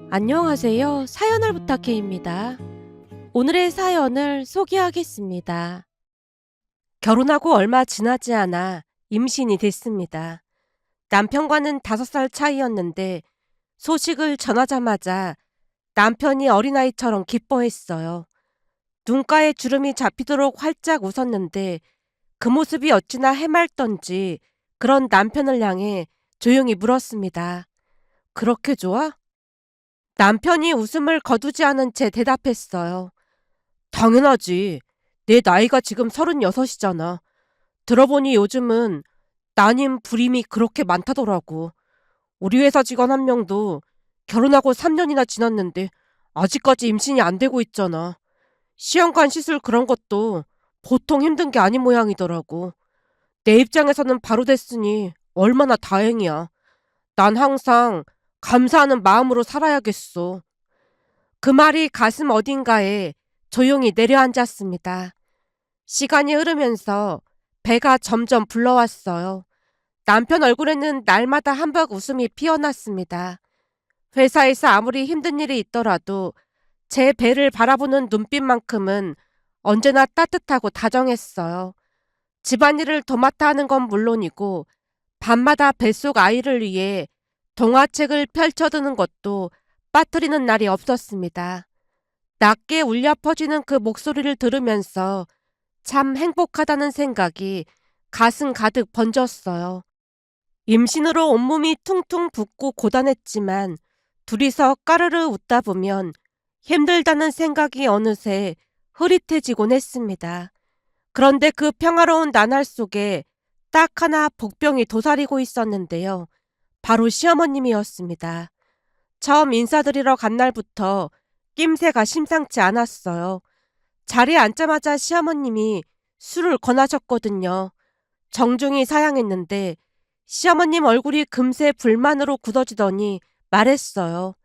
안녕하세요. 사연을 부탁해입니다. 오늘의 사연을 소개하겠습니다. 결혼하고 얼마 지나지 않아 임신이 됐습니다. 남편과는 5살 차이였는데 소식을 전하자마자 남편이 어린아이처럼 기뻐했어요. 눈가에 주름이 잡히도록 활짝 웃었는데 그 모습이 어찌나 해맑던지 그런 남편을 향해 조용히 물었습니다. 그렇게 좋아? 남편이 웃음을 거두지 않은 채 대답했어요. 당연하지. 내 나이가 지금 36이잖아. 들어보니 요즘은 난임 불임이 그렇게 많다더라고. 우리 회사 직원 한 명도 결혼하고 3년이나 지났는데 아직까지 임신이 안 되고 있잖아. 시험관 시술 그런 것도 보통 힘든 게 아닌 모양이더라고. 내 입장에서는 바로 됐으니 얼마나 다행이야. 난 항상 감사하는 마음으로 살아야겠어. 그 말이 가슴 어딘가에 조용히 내려앉았습니다. 시간이 흐르면서 배가 점점 불러왔어요. 남편 얼굴에는 날마다 한박 웃음이 피어났습니다. 회사에서 아무리 힘든 일이 있더라도 제 배를 바라보는 눈빛만큼은 언제나 따뜻하고 다정했어요. 집안일을 도맡아 하는 건 물론이고 밤마다 뱃속 아이를 위해 동화책을 펼쳐드는 것도 빠뜨리는 날이 없었습니다. 낮게 울려 퍼지는 그 목소리를 들으면서 참 행복하다는 생각이 가슴 가득 번졌어요. 임신으로 온몸이 퉁퉁 붓고 고단했지만 둘이서 까르르 웃다 보면 힘들다는 생각이 어느새 흐릿해지곤 했습니다. 그런데 그 평화로운 나날 속에 딱 하나 복병이 도사리고 있었는데요. 바로 시어머님이었습니다. 처음 인사드리러 간 날부터 낌새가 심상치 않았어요. 자리에 앉자마자 시어머님이 술을 권하셨거든요. 정중히 사양했는데 시어머님 얼굴이 금세 불만으로 굳어지더니 말했어요.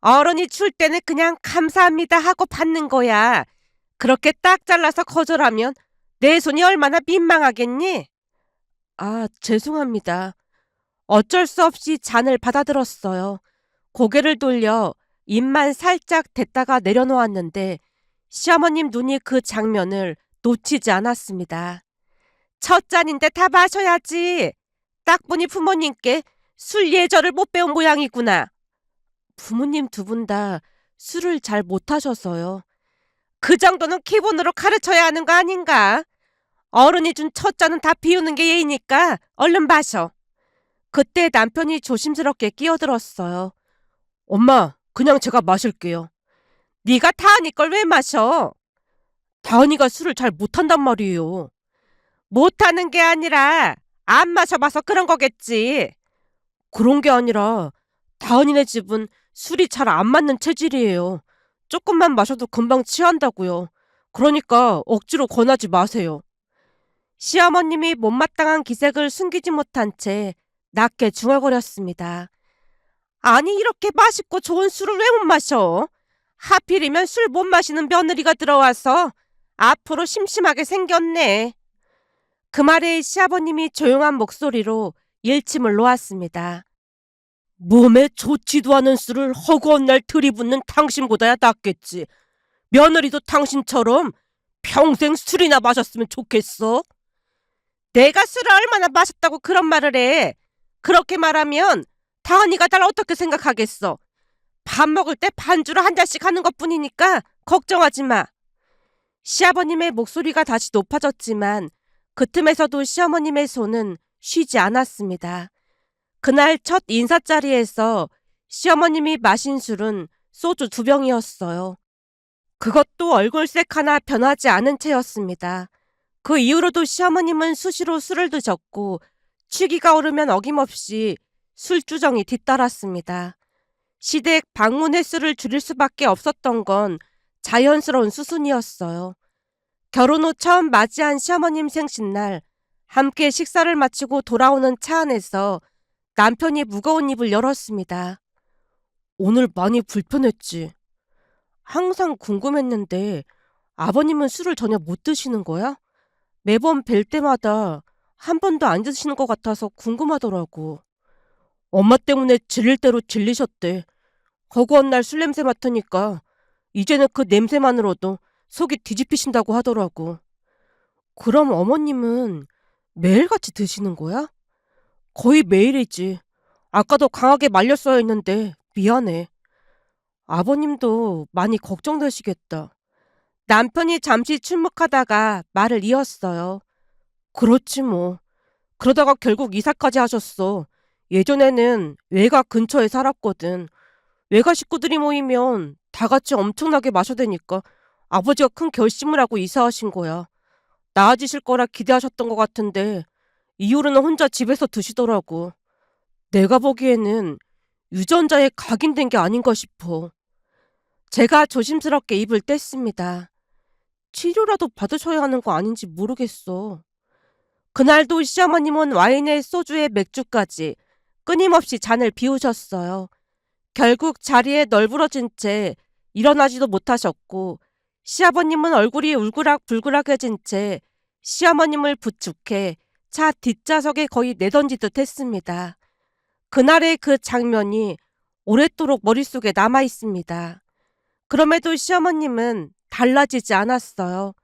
어른이 줄 때는 그냥 감사합니다 하고 받는 거야. 그렇게 딱 잘라서 거절하면 내 손이 얼마나 민망하겠니? 아, 죄송합니다. 어쩔 수 없이 잔을 받아들었어요. 고개를 돌려 입만 살짝 댔다가 내려놓았는데 시어머님 눈이 그 장면을 놓치지 않았습니다. 첫 잔인데 다 마셔야지. 딱 보니 부모님께 술 예절을 못 배운 모양이구나. 부모님 두 분 다 술을 잘 못하셔서요. 그 정도는 기본으로 가르쳐야 하는 거 아닌가? 어른이 준 첫 잔은 다 비우는 게 예의니까 얼른 마셔. 그때 남편이 조심스럽게 끼어들었어요. 엄마, 그냥 제가 마실게요. 네가 다은이 걸 왜 마셔? 다은이가 술을 잘 못한단 말이에요. 못하는 게 아니라 안 마셔봐서 그런 거겠지. 그런 게 아니라 다은이네 집은 술이 잘 안 맞는 체질이에요. 조금만 마셔도 금방 취한다고요. 그러니까 억지로 권하지 마세요. 시어머님이 못마땅한 기색을 숨기지 못한 채 낮게 중얼거렸습니다. 아니 이렇게 맛있고 좋은 술을 왜 못 마셔? 하필이면 술 못 마시는 며느리가 들어와서 앞으로 심심하게 생겼네. 그 말에 시아버님이 조용한 목소리로 일침을 놓았습니다. 몸에 좋지도 않은 술을 허구한 날 들이붓는 당신보다야 낫겠지. 며느리도 당신처럼 평생 술이나 마셨으면 좋겠어. 내가 술을 얼마나 마셨다고 그런 말을 해. 그렇게 말하면 다은이가 날 어떻게 생각하겠어. 밥 먹을 때 반주로 한 잔씩 하는 것뿐이니까 걱정하지 마. 시아버님의 목소리가 다시 높아졌지만 그 틈에서도 시어머님의 손은 쉬지 않았습니다. 그날 첫 인사 자리에서 시어머님이 마신 술은 소주 2병이었어요. 그것도 얼굴색 하나 변하지 않은 채였습니다. 그 이후로도 시어머님은 수시로 술을 드셨고 취기가 오르면 어김없이 술주정이 뒤따랐습니다. 시댁 방문 횟수를 줄일 수밖에 없었던 건 자연스러운 수순이었어요. 결혼 후 처음 맞이한 시어머님 생신날 함께 식사를 마치고 돌아오는 차 안에서 남편이 무거운 입을 열었습니다. 오늘 많이 불편했지? 항상 궁금했는데 아버님은 술을 전혀 못 드시는 거야? 매번 뵐 때마다 한 번도 안 드시는 것 같아서 궁금하더라고. 엄마 때문에 질릴 대로 질리셨대. 허구한 날 술 냄새 맡으니까 이제는 그 냄새만으로도 속이 뒤집히신다고 하더라고. 그럼 어머님은 매일같이 드시는 거야? 거의 매일이지. 아까도 강하게 말렸어야 했는데 미안해. 아버님도 많이 걱정되시겠다. 남편이 잠시 침묵하다가 말을 이었어요. 그렇지 뭐. 그러다가 결국 이사까지 하셨어. 예전에는 외가 근처에 살았거든. 외가 식구들이 모이면 다 같이 엄청나게 마셔대니까 아버지가 큰 결심을 하고 이사하신 거야. 나아지실 거라 기대하셨던 것 같은데 이후로는 혼자 집에서 드시더라고. 내가 보기에는 유전자에 각인된 게 아닌가 싶어. 제가 조심스럽게 입을 뗐습니다. 치료라도 받으셔야 하는 거 아닌지 모르겠어. 그날도 시어머님은 와인에 소주에 맥주까지 끊임없이 잔을 비우셨어요. 결국 자리에 널브러진 채 일어나지도 못하셨고 시아버님은 얼굴이 울그락불그락해진 채 시어머님을 부축해 차 뒷좌석에 거의 내던지듯 했습니다. 그날의 그 장면이 오랫도록 머릿속에 남아 있습니다. 그럼에도 시어머님은 달라지지 않았어요.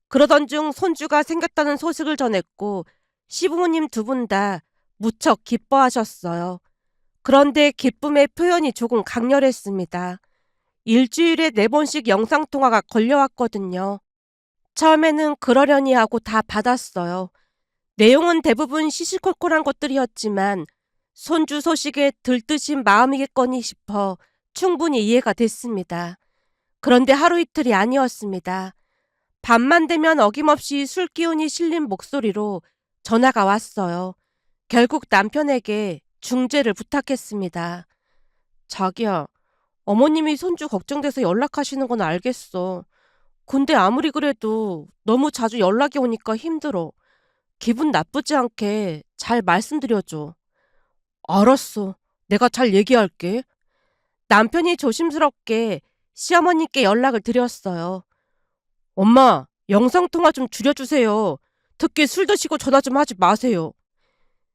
그러던 중 손주가 생겼다는 소식을 전했고 시부모님 두 분 다 무척 기뻐하셨어요. 그런데 기쁨의 표현이 조금 강렬했습니다. 일주일에 4번씩 영상통화가 걸려왔거든요. 처음에는 그러려니 하고 다 받았어요. 내용은 대부분 시시콜콜한 것들이었지만 손주 소식에 들뜨신 마음이겠거니 싶어 충분히 이해가 됐습니다. 그런데 하루 이틀이 아니었습니다. 밤만 되면 어김없이 술 기운이 실린 목소리로 전화가 왔어요. 결국 남편에게 중재를 부탁했습니다. 자기야, 어머님이 손주 걱정돼서 연락하시는 건 알겠어. 근데 아무리 그래도 너무 자주 연락이 오니까 힘들어. 기분 나쁘지 않게 잘 말씀드려줘. 알았어. 내가 잘 얘기할게. 남편이 조심스럽게 시어머니께 연락을 드렸어요. 엄마, 영상통화 좀 줄여주세요. 특히 술 드시고 전화 좀 하지 마세요.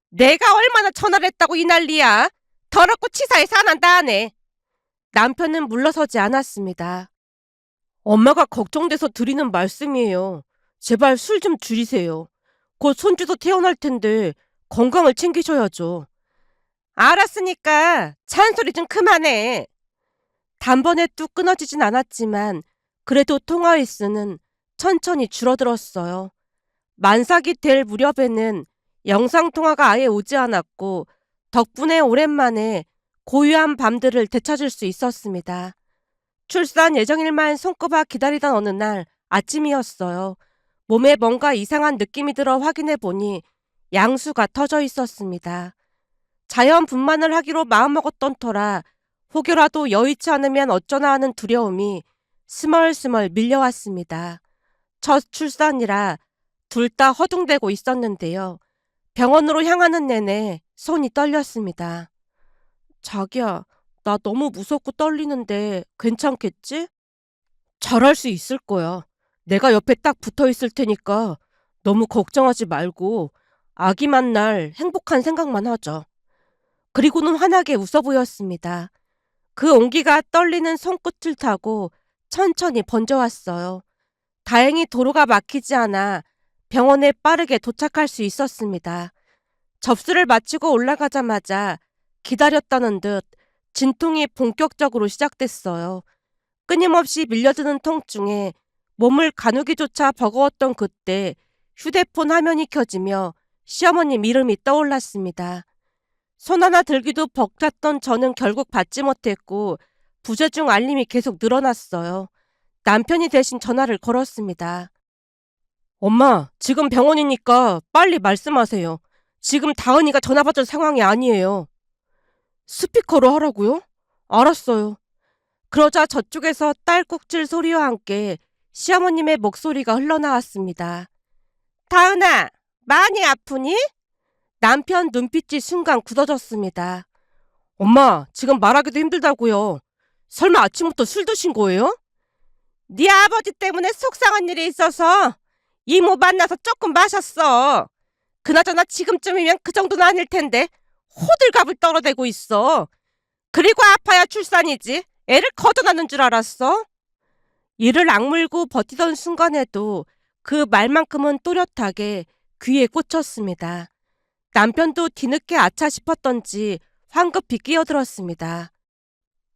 내가 얼마나 전화를 했다고 이 난리야. 더럽고 치사해 사난다 하네. 남편은 물러서지 않았습니다. 엄마가 걱정돼서 드리는 말씀이에요. 제발 술 좀 줄이세요. 곧 손주도 태어날 텐데 건강을 챙기셔야죠. 알았으니까 잔소리 좀 그만해. 단번에 뚝 끊어지진 않았지만 그래도 통화 횟수는 천천히 줄어들었어요. 만삭이 될 무렵에는 영상통화가 아예 오지 않았고 덕분에 오랜만에 고요한 밤들을 되찾을 수 있었습니다. 출산 예정일만 손꼽아 기다리던 어느 날 아침이었어요. 몸에 뭔가 이상한 느낌이 들어 확인해 보니 양수가 터져 있었습니다. 자연 분만을 하기로 마음먹었던 터라 혹여라도 여의치 않으면 어쩌나 하는 두려움이 스멀스멀 밀려왔습니다. 첫 출산이라 둘 다 허둥대고 있었는데요. 병원으로 향하는 내내 손이 떨렸습니다. 자기야, 나 너무 무섭고 떨리는데 괜찮겠지? 잘할 수 있을 거야. 내가 옆에 딱 붙어 있을 테니까 너무 걱정하지 말고 아기 만날 행복한 생각만 하자. 그리고는 환하게 웃어 보였습니다. 그 온기가 떨리는 손끝을 타고 천천히 번져왔어요. 다행히 도로가 막히지 않아 병원에 빠르게 도착할 수 있었습니다. 접수를 마치고 올라가자마자 기다렸다는 듯 진통이 본격적으로 시작됐어요. 끊임없이 밀려드는 통증에 몸을 가누기조차 버거웠던 그때 휴대폰 화면이 켜지며 시어머님 이름이 떠올랐습니다. 손 하나 들기도 벅찼던 저는 결국 받지 못했고 부재중 알림이 계속 늘어났어요. 남편이 대신 전화를 걸었습니다. 엄마, 지금 병원이니까 빨리 말씀하세요. 지금 다은이가 전화 받을 상황이 아니에요. 스피커로 하라고요? 알았어요. 그러자 저쪽에서 딸꾹질 소리와 함께 시어머님의 목소리가 흘러나왔습니다. 다은아, 많이 아프니? 남편 눈빛이 순간 굳어졌습니다. 엄마, 지금 말하기도 힘들다고요. 설마 아침부터 술 드신 거예요? 네 아버지 때문에 속상한 일이 있어서 이모 만나서 조금 마셨어. 그나저나 지금쯤이면 그 정도는 아닐 텐데 호들갑을 떨어대고 있어. 그리고 아파야 출산이지. 애를 거둬나는 줄 알았어? 이를 악물고 버티던 순간에도 그 말만큼은 또렷하게 귀에 꽂혔습니다. 남편도 뒤늦게 아차 싶었던지 황급히 끼어들었습니다.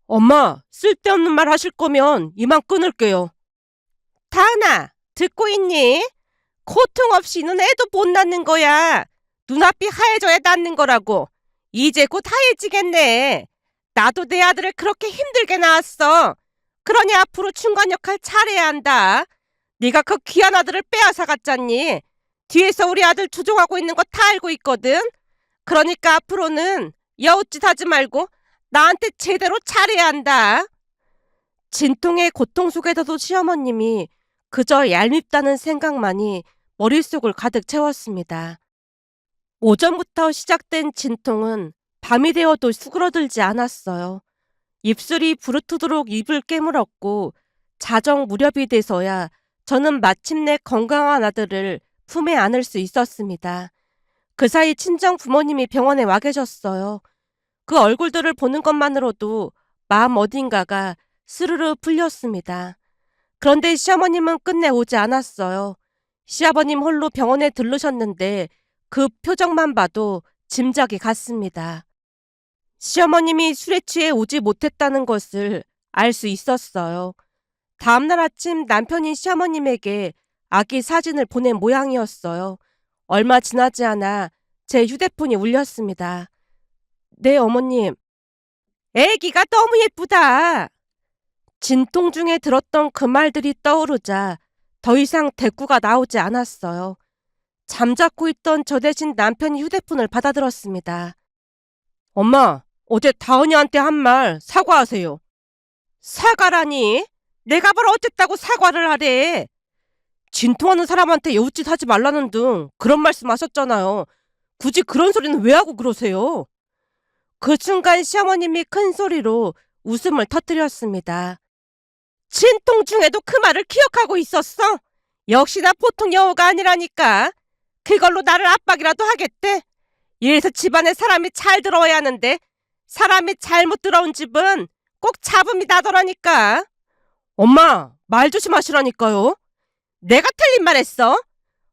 엄마, 쓸데없는 말 하실 거면 이만 끊을게요. 다은아, 듣고 있니? 고통 없이는 애도 못 낳는 거야. 눈앞이 하얘져야 낳는 거라고. 이제 곧 하얘지겠네. 나도 내 아들을 그렇게 힘들게 낳았어. 그러니 앞으로 중간 역할 잘해야 한다. 네가 그 귀한 아들을 빼앗아 갔잖니. 뒤에서 우리 아들 조종하고 있는 거 다 알고 있거든. 그러니까 앞으로는 여우짓 하지 말고 나한테 제대로 잘해야 한다. 진통의 고통 속에서도 시어머님이 그저 얄밉다는 생각만이 머릿속을 가득 채웠습니다. 오전부터 시작된 진통은 밤이 되어도 수그러들지 않았어요. 입술이 부르트도록 입을 깨물었고 자정 무렵이 돼서야 저는 마침내 건강한 아들을 품에 안을 수 있었습니다. 그 사이 친정 부모님이 병원에 와 계셨어요. 그 얼굴들을 보는 것만으로도 마음 어딘가가 스르르 풀렸습니다. 그런데 시어머님은 끝내 오지 않았어요. 시아버님 홀로 병원에 들르셨는데 그 표정만 봐도 짐작이 갔습니다. 시어머님이 술에 취해 오지 못했다는 것을 알 수 있었어요. 다음날 아침 남편이 시어머님에게 아기 사진을 보낸 모양이었어요. 얼마 지나지 않아 제 휴대폰이 울렸습니다. 네, 어머님. 애기가 너무 예쁘다. 진통 중에 들었던 그 말들이 떠오르자 더 이상 대꾸가 나오지 않았어요. 잠자코 있던 저 대신 남편이 휴대폰을 받아들었습니다. 엄마, 어제 다은이한테 한 말 사과하세요. 사과라니? 내가 뭘 어쨌다고 사과를 하래. 진통하는 사람한테 여우짓 하지 말라는 등 그런 말씀 하셨잖아요. 굳이 그런 소리는 왜 하고 그러세요? 그 순간 시어머님이 큰 소리로 웃음을 터뜨렸습니다. 진통 중에도 그 말을 기억하고 있었어? 역시나 보통 여우가 아니라니까. 그걸로 나를 압박이라도 하겠대? 이래서 집안에 사람이 잘 들어와야 하는데 사람이 잘못 들어온 집은 꼭 잡음이 나더라니까. 엄마, 말 조심하시라니까요. 내가 틀린 말 했어?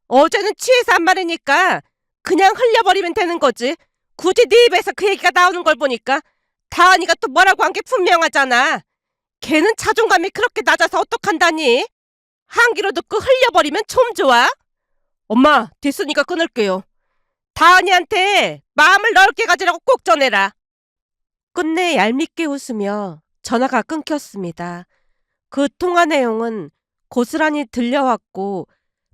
어제는 취해서 한 말이니까 그냥 흘려버리면 되는 거지. 굳이 네 입에서 그 얘기가 나오는 걸 보니까 다은이가 또 뭐라고 한 게 분명하잖아. 걔는 자존감이 그렇게 낮아서 어떡한다니? 한 귀로 듣고 흘려버리면 좀 좋아? 엄마, 됐으니까 끊을게요. 다은이한테 마음을 넓게 가지라고 꼭 전해라. 끝내 얄밉게 웃으며 전화가 끊겼습니다. 그 통화 내용은 고스란히 들려왔고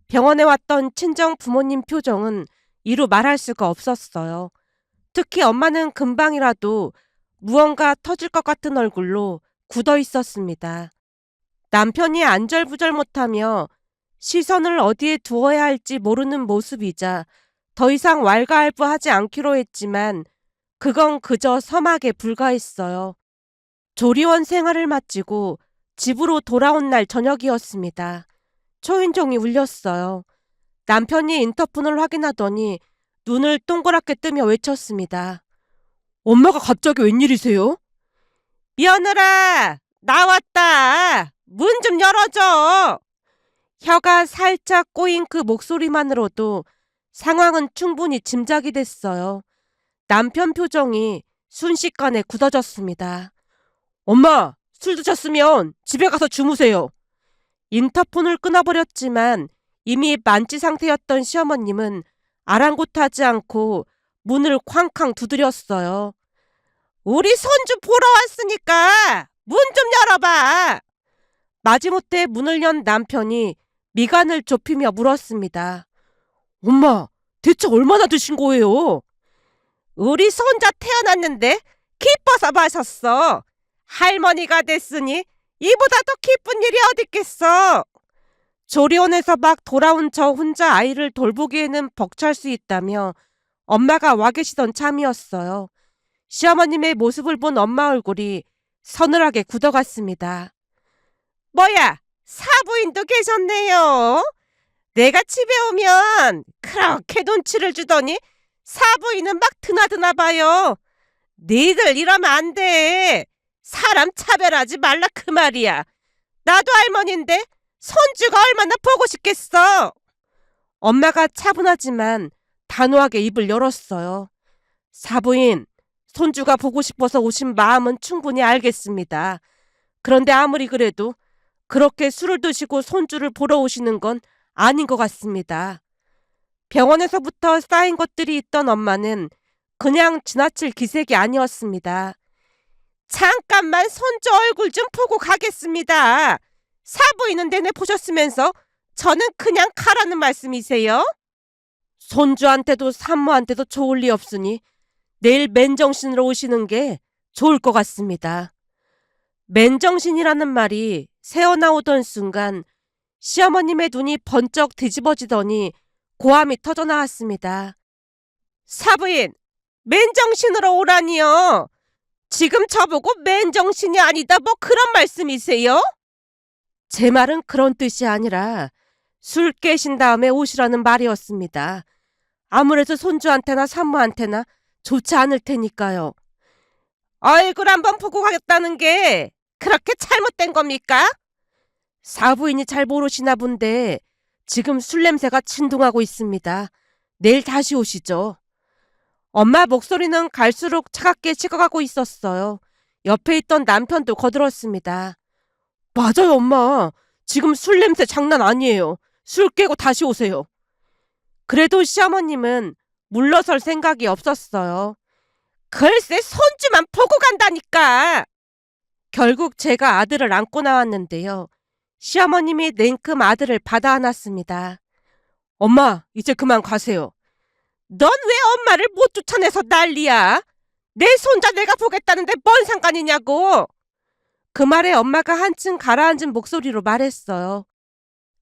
병원에 왔던 친정 부모님 표정은 이루 말할 수가 없었어요. 특히 엄마는 금방이라도 무언가 터질 것 같은 얼굴로 굳어 있었습니다. 남편이 안절부절 못하며 시선을 어디에 두어야 할지 모르는 모습이자 더 이상 왈가왈부하지 않기로 했지만 그건 그저 서막에 불과했어요. 조리원 생활을 마치고 집으로 돌아온 날 저녁이었습니다. 초인종이 울렸어요. 남편이 인터폰을 확인하더니 눈을 동그랗게 뜨며 외쳤습니다. 엄마가 갑자기 웬일이세요? 며느라, 나왔다. 문 좀 열어줘. 혀가 살짝 꼬인 그 목소리만으로도 상황은 충분히 짐작이 됐어요. 남편 표정이 순식간에 굳어졌습니다. 엄마, 술 드셨으면 집에 가서 주무세요. 인터폰을 끊어버렸지만 이미 만취 상태였던 시어머님은 아랑곳하지 않고 문을 쾅쾅 두드렸어요. 우리 손주 보러 왔으니까 문 좀 열어봐. 마지못해 문을 연 남편이 미간을 좁히며 물었습니다. 엄마, 대체 얼마나 드신 거예요? 우리 손자 태어났는데 기뻐서 마셨어. 할머니가 됐으니 이보다 더 기쁜 일이 어딨겠어. 조리원에서 막 돌아온 저 혼자 아이를 돌보기에는 벅찰 수 있다며 엄마가 와 계시던 참이었어요. 시어머님의 모습을 본 엄마 얼굴이 서늘하게 굳어갔습니다. 뭐야, 사부인도 계셨네요. 내가 집에 오면 그렇게 눈치를 주더니 사부인은 막 드나드나 봐요. 니들 이러면 안 돼. 사람 차별하지 말라 그 말이야. 나도 할머니인데 손주가 얼마나 보고 싶겠어. 엄마가 차분하지만 단호하게 입을 열었어요. 사부인, 손주가 보고 싶어서 오신 마음은 충분히 알겠습니다. 그런데 아무리 그래도 그렇게 술을 드시고 손주를 보러 오시는 건 아닌 것 같습니다. 병원에서부터 쌓인 것들이 있던 엄마는 그냥 지나칠 기색이 아니었습니다. 잠깐만 손주 얼굴 좀 보고 가겠습니다. 사부인은 내내 보셨으면서 저는 그냥 가라는 말씀이세요? 손주한테도 산모한테도 좋을 리 없으니 내일 맨정신으로 오시는 게 좋을 것 같습니다. 맨정신이라는 말이 새어나오던 순간 시어머님의 눈이 번쩍 뒤집어지더니 고함이 터져나왔습니다. 사부인, 맨정신으로 오라니요. 지금 저보고 맨정신이 아니다 뭐 그런 말씀이세요? 제 말은 그런 뜻이 아니라 술 깨신 다음에 오시라는 말이었습니다. 아무래도 손주한테나 산모한테나 좋지 않을 테니까요. 얼굴 한번 보고 가겠다는 게 그렇게 잘못된 겁니까? 사부인이 잘 모르시나 본데 지금 술 냄새가 진동하고 있습니다. 내일 다시 오시죠. 엄마 목소리는 갈수록 차갑게 식어가고 있었어요. 옆에 있던 남편도 거들었습니다. 맞아요, 엄마. 지금 술 냄새 장난 아니에요. 술 깨고 다시 오세요. 그래도 시어머님은 물러설 생각이 없었어요. 글쎄 손주만 보고 간다니까. 결국 제가 아들을 안고 나왔는데요. 시어머님이 냉큼 아들을 받아 안았습니다. 엄마, 이제 그만 가세요. 넌 왜 엄마를 못 쫓아내서 난리야? 내 손자 내가 보겠다는데 뭔 상관이냐고. 그 말에 엄마가 한층 가라앉은 목소리로 말했어요.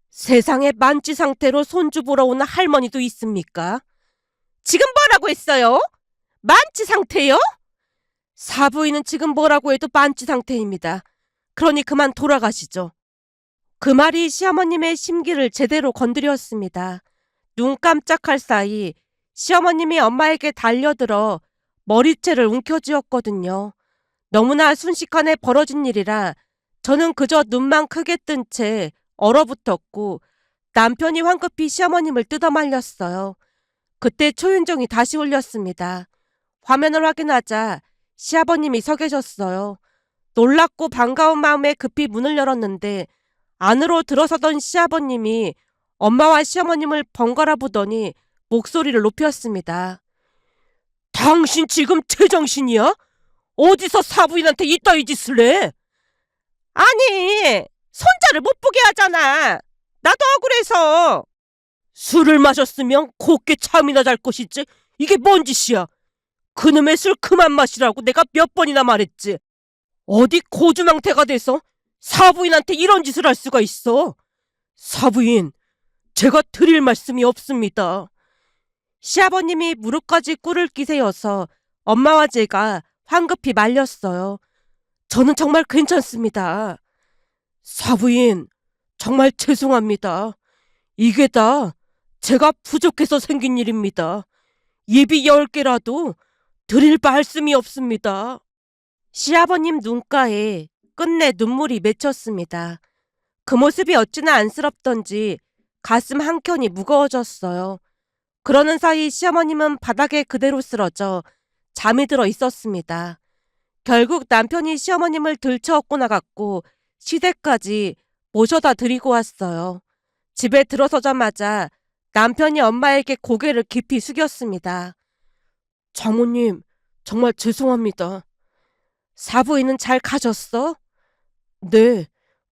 세상에 만취 상태로 손주 보러 오는 할머니도 있습니까? 지금 뭐라고 했어요? 만취 상태요? 사부인은 지금 뭐라고 해도 만취 상태입니다. 그러니 그만 돌아가시죠. 그 말이 시어머님의 심기를 제대로 건드렸습니다. 눈 깜짝할 사이 시어머님이 엄마에게 달려들어 머리채를 움켜쥐었거든요. 너무나 순식간에 벌어진 일이라 저는 그저 눈만 크게 뜬 채 얼어붙었고 남편이 황급히 시어머님을 뜯어말렸어요. 그때 초인종이 다시 울렸습니다. 화면을 확인하자 시아버님이 서 계셨어요. 놀랍고 반가운 마음에 급히 문을 열었는데 안으로 들어서던 시아버님이 엄마와 시어머님을 번갈아 보더니 목소리를 높였습니다. 당신 지금 제정신이야? 어디서 사부인한테 이따위 짓을 해? 아니, 손자를 못 보게 하잖아. 나도 억울해서. 술을 마셨으면 곱게 잠이나 잘 것이지. 이게 뭔 짓이야? 그놈의 술 그만 마시라고 내가 몇 번이나 말했지. 어디 고주망태가 돼서 사부인한테 이런 짓을 할 수가 있어. 사부인, 제가 드릴 말씀이 없습니다. 시아버님이 무릎까지 꿇을 기세여서 엄마와 제가 황급히 말렸어요. 저는 정말 괜찮습니다. 사부인, 정말 죄송합니다. 이게 다 제가 부족해서 생긴 일입니다. 예비 10개라도 드릴 말씀이 없습니다. 시아버님 눈가에 끝내 눈물이 맺혔습니다. 그 모습이 어찌나 안쓰럽던지 가슴 한켠이 무거워졌어요. 그러는 사이 시어머님은 바닥에 그대로 쓰러져 잠이 들어 있었습니다. 결국 남편이 시어머님을 들쳐업고 나갔고 시댁까지 모셔다 드리고 왔어요. 집에 들어서자마자 남편이 엄마에게 고개를 깊이 숙였습니다. 장모님, 정말 죄송합니다. 사부인은 잘 가셨어? 네,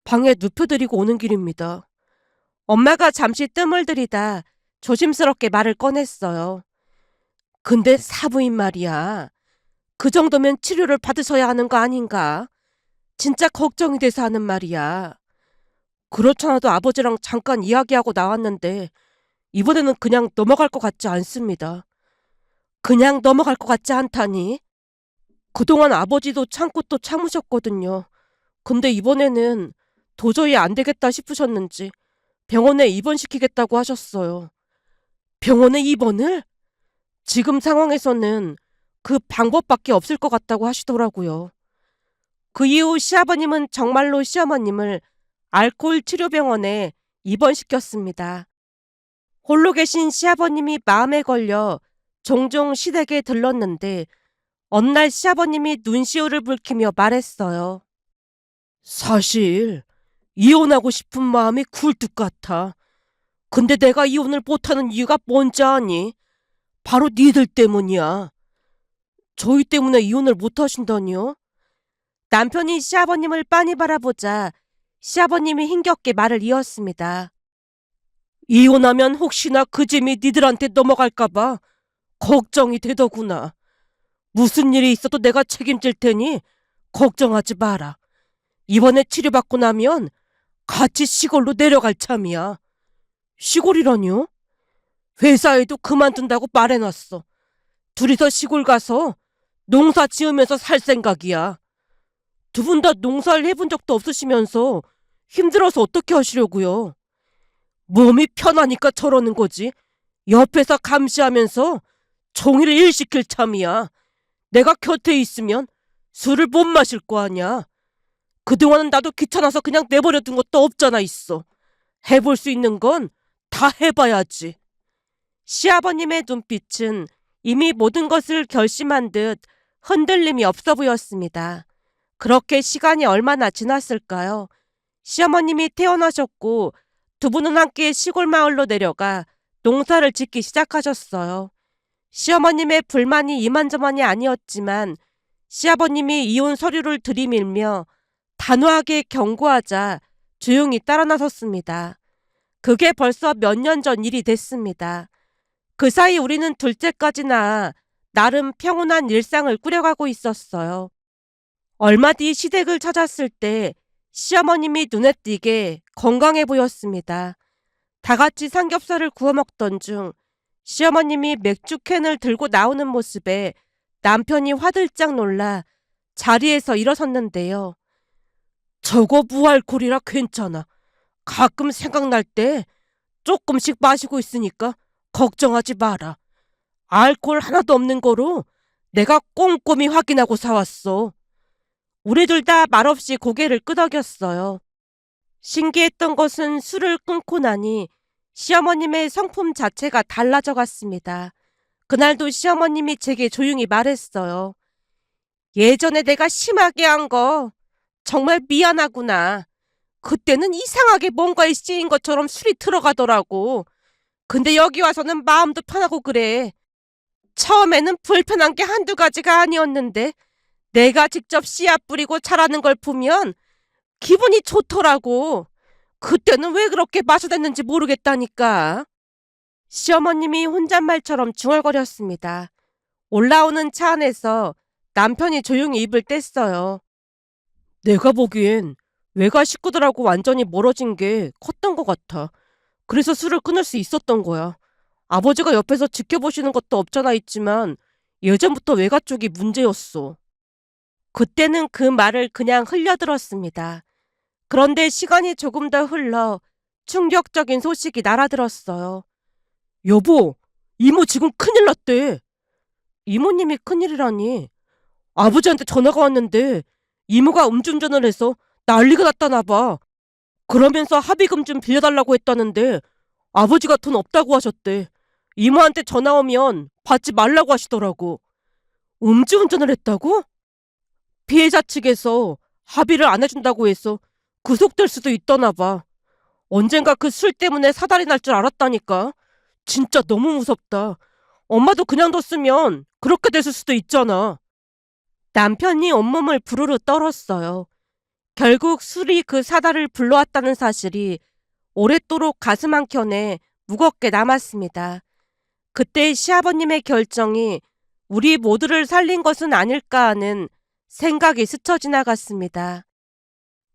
방에 눕혀드리고 오는 길입니다. 엄마가 잠시 뜸을 들이다 조심스럽게 말을 꺼냈어요. 근데 사부인 말이야. 그 정도면 치료를 받으셔야 하는 거 아닌가? 진짜 걱정이 돼서 하는 말이야. 그렇잖아도 아버지랑 잠깐 이야기하고 나왔는데 이번에는 그냥 넘어갈 것 같지 않습니다. 그냥 넘어갈 것 같지 않다니? 그동안 아버지도 참고 또 참으셨거든요. 근데 이번에는 도저히 안 되겠다 싶으셨는지 병원에 입원시키겠다고 하셨어요. 병원에 입원을? 지금 상황에서는 그 방법밖에 없을 것 같다고 하시더라고요. 그 이후 시아버님은 정말로 시어머님을 알코올 치료병원에 입원시켰습니다. 홀로 계신 시아버님이 마음에 걸려 종종 시댁에 들렀는데 어느 날 시아버님이 눈시울을 붉히며 말했어요. 사실 이혼하고 싶은 마음이 굴뚝 같아. 근데 내가 이혼을 못하는 이유가 뭔지 아니? 바로 니들 때문이야. 저희 때문에 이혼을 못하신다니요? 남편이 시아버님을 빤히 바라보자 시아버님이 힘겹게 말을 이었습니다. 이혼하면 혹시나 그 짐이 니들한테 넘어갈까봐 걱정이 되더구나. 무슨 일이 있어도 내가 책임질 테니 걱정하지 마라. 이번에 치료받고 나면 같이 시골로 내려갈 참이야. 시골이라뇨? 회사에도 그만둔다고 말해놨어. 둘이서 시골 가서 농사 지으면서 살 생각이야. 두 분 다 농사를 해본 적도 없으시면서 힘들어서 어떻게 하시려고요? 몸이 편하니까 저러는 거지. 옆에서 감시하면서 종일 일 시킬 참이야. 내가 곁에 있으면 술을 못 마실 거 아냐. 그동안은 나도 귀찮아서 그냥 내버려둔 것도 없잖아 있어. 해볼 수 있는 건 다 해봐야지. 시아버님의 눈빛은 이미 모든 것을 결심한 듯 흔들림이 없어 보였습니다. 그렇게 시간이 얼마나 지났을까요? 시어머님이 태어나셨고 두 분은 함께 시골 마을로 내려가 농사를 짓기 시작하셨어요. 시어머님의 불만이 이만저만이 아니었지만 시아버님이 이혼 서류를 들이밀며 단호하게 경고하자 조용히 따라 나섰습니다. 그게 벌써 몇 년 전 일이 됐습니다. 그 사이 우리는 둘째까지 낳아 나름 평온한 일상을 꾸려가고 있었어요. 얼마 뒤 시댁을 찾았을 때 시어머님이 눈에 띄게 건강해 보였습니다. 다 같이 삼겹살을 구워 먹던 중 시어머님이 맥주캔을 들고 나오는 모습에 남편이 화들짝 놀라 자리에서 일어섰는데요. 저거 무알콜이라 괜찮아. 가끔 생각날 때 조금씩 마시고 있으니까 걱정하지 마라. 알코올 하나도 없는 거로 내가 꼼꼼히 확인하고 사왔어. 우리 둘 다 말없이 고개를 끄덕였어요. 신기했던 것은 술을 끊고 나니 시어머님의 성품 자체가 달라져 갔습니다. 그날도 시어머님이 제게 조용히 말했어요. 예전에 내가 심하게 한 거 정말 미안하구나. 그때는 이상하게 뭔가에 씌인 것처럼 술이 들어가더라고. 근데 여기 와서는 마음도 편하고 그래. 처음에는 불편한 게 한두 가지가 아니었는데 내가 직접 씨앗 뿌리고 자라는 걸 보면 기분이 좋더라고. 그때는 왜 그렇게 마셔댔는지 모르겠다니까. 시어머님이 혼잣말처럼 중얼거렸습니다. 올라오는 차 안에서 남편이 조용히 입을 뗐어요. 내가 보기엔 외가 식구들하고 완전히 멀어진 게 컸던 것 같아. 그래서 술을 끊을 수 있었던 거야. 아버지가 옆에서 지켜보시는 것도 없잖아 있지만 예전부터 외가 쪽이 문제였어. 그때는 그 말을 그냥 흘려들었습니다. 그런데 시간이 조금 더 흘러 충격적인 소식이 날아들었어요. 여보, 이모 지금 큰일 났대. 이모님이 큰일이라니. 아버지한테 전화가 왔는데 이모가 음주운전을 해서 난리가 났다나 봐. 그러면서 합의금 좀 빌려달라고 했다는데 아버지가 돈 없다고 하셨대. 이모한테 전화 오면 받지 말라고 하시더라고. 음주운전을 했다고? 피해자 측에서 합의를 안 해준다고 해서 구속될 수도 있더나 봐. 언젠가 그 술 때문에 사달이 날 줄 알았다니까. 진짜 너무 무섭다. 엄마도 그냥 뒀으면 그렇게 됐을 수도 있잖아. 남편이 온몸을 부르르 떨었어요. 결국 술이 그 사달을 불러왔다는 사실이 오랫도록 가슴 한켠에 무겁게 남았습니다. 그때 시아버님의 결정이 우리 모두를 살린 것은 아닐까 하는 생각이 스쳐 지나갔습니다.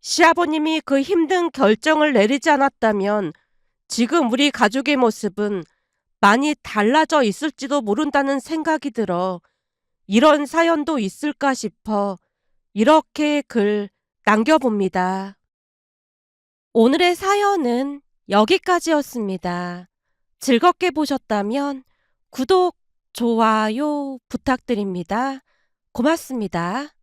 시아버님이 그 힘든 결정을 내리지 않았다면 지금 우리 가족의 모습은 많이 달라져 있을지도 모른다는 생각이 들어 이런 사연도 있을까 싶어 이렇게 글 남겨봅니다. 오늘의 사연은 여기까지였습니다. 즐겁게 보셨다면 구독, 좋아요 부탁드립니다. 고맙습니다.